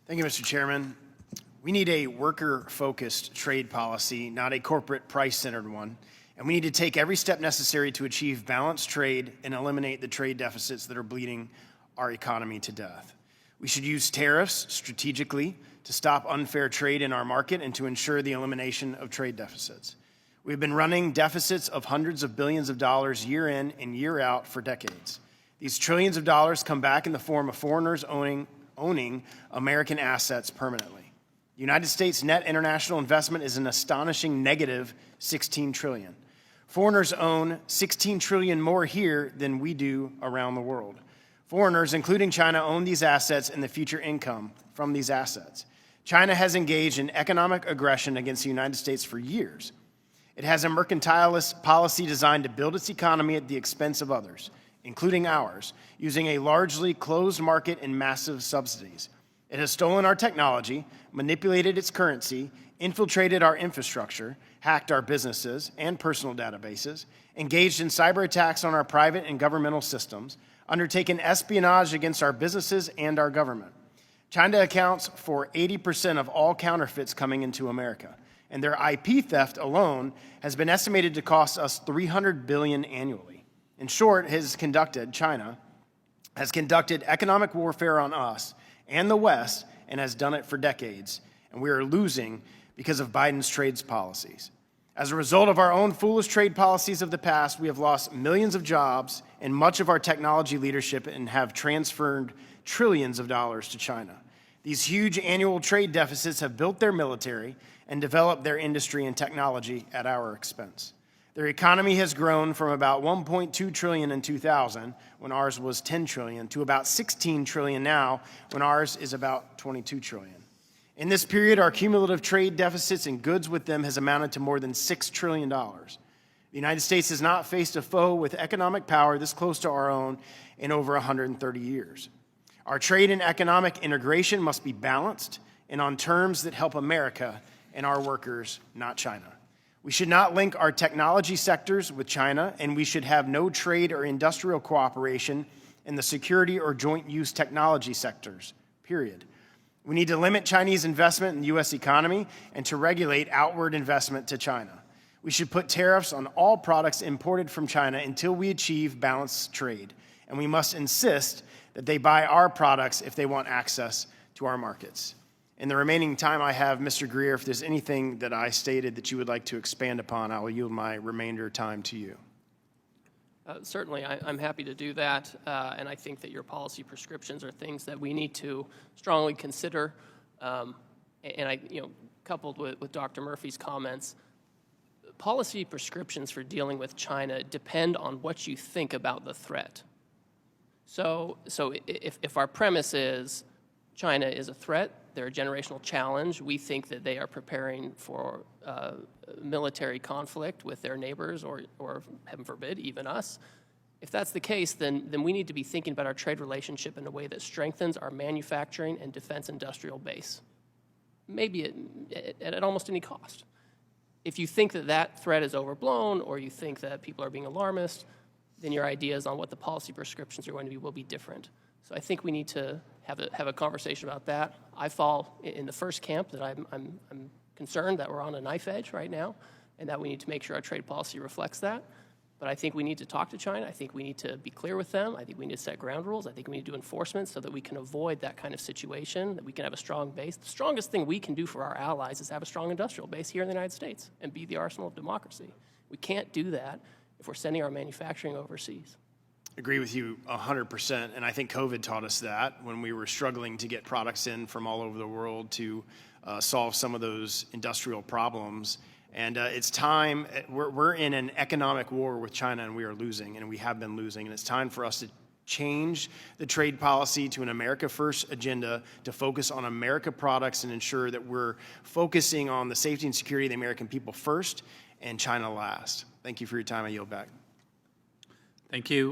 Thank you, Mr. Chairman. We need a worker-focused trade policy, not a corporate price-centered one. And we need to take every step necessary to achieve balanced trade and eliminate the trade deficits that are bleeding our economy to death. We should use tariffs strategically to stop unfair trade in our market and to ensure the elimination of trade deficits. We've been running deficits of hundreds of billions of dollars year in and year out for decades. These trillions of dollars come back in the form of foreigners owning American assets permanently. The United States net international investment is an astonishing negative $16 trillion. Foreigners own $16 trillion more here than we do around the world. Foreigners, including China, own these assets and the future income from these assets. China has engaged in economic aggression against the United States for years. It has a mercantilist policy designed to build its economy at the expense of others, including ours, using a largely closed market and massive subsidies. It has stolen our technology, manipulated its currency, infiltrated our infrastructure, hacked our businesses and personal databases, engaged in cyber attacks on our private and governmental systems, undertaken espionage against our businesses and our government. China accounts for 80% of all counterfeits coming into America, and their IP theft alone has been estimated to cost us $300 billion annually. In short, China has conducted economic warfare on us and the West and has done it for decades, and we are losing because of Biden's trade policies. As a result of our own foolish trade policies of the past, we have lost millions of jobs and much of our technology leadership and have transferred trillions of dollars to China. These huge annual trade deficits have built their military and developed their industry and technology at our expense. Their economy has grown from about $1.2 trillion in 2000, when ours was $10 trillion, to about $16 trillion now, when ours is about $22 trillion. In this period, our cumulative trade deficits and goods with them has amounted to more than $6 trillion. The United States has not faced a foe with economic power this close to our own in over 130 years. Our trade and economic integration must be balanced and on terms that help America and our workers, not China. We should not link our technology sectors with China, and we should have no trade or industrial cooperation in the security or joint use technology sectors, period. We need to limit Chinese investment in the U.S. economy and to regulate outward investment to China. We should put tariffs on all products imported from China until we achieve balanced trade, and we must insist that they buy our products if they want access to our markets. In the remaining time I have, Mr. Greer, if there's anything that I stated that you would like to expand upon, I will yield my remainder time to you. Certainly, I'm happy to do that, and I think that your policy prescriptions are things that we need to strongly consider. Coupled with Dr. Murphy's comments, policy prescriptions for dealing with China depend on what you think about the threat. So if our premise is China is a threat, they're a generational challenge, we think that they are preparing for military conflict with their neighbors or heaven forbid, even us. If that's the case, then we need to be thinking about our trade relationship in a way that strengthens our manufacturing and defense industrial base, maybe at almost any cost. If you think that threat is overblown or you think that people are being alarmist, then your ideas on what the policy prescriptions are going to be will be different. So I think we need to have a conversation about that. I fall in the first camp that I'm concerned that we're on a knife edge right now and that we need to make sure our trade policy reflects that. But I think we need to talk to China. I think we need to be clear with them. I think we need to set ground rules. I think we need to do enforcement so that we can avoid that kind of situation, that we can have a strong base. The strongest thing we can do for our allies is have a strong industrial base here in the United States and be the arsenal of democracy. We can't do that if we're sending our manufacturing overseas. Agree with you 100%, and I think COVID taught us that when we were struggling to get products in from all over the world to solve some of those industrial problems. And it's time, we're in an economic war with China and we are losing, and we have been losing, and it's time for us to change the trade policy to an America First agenda to focus on America products and ensure that we're focusing on the safety and security of the American people first and China last. Thank you for your time. I yield back. Thank you.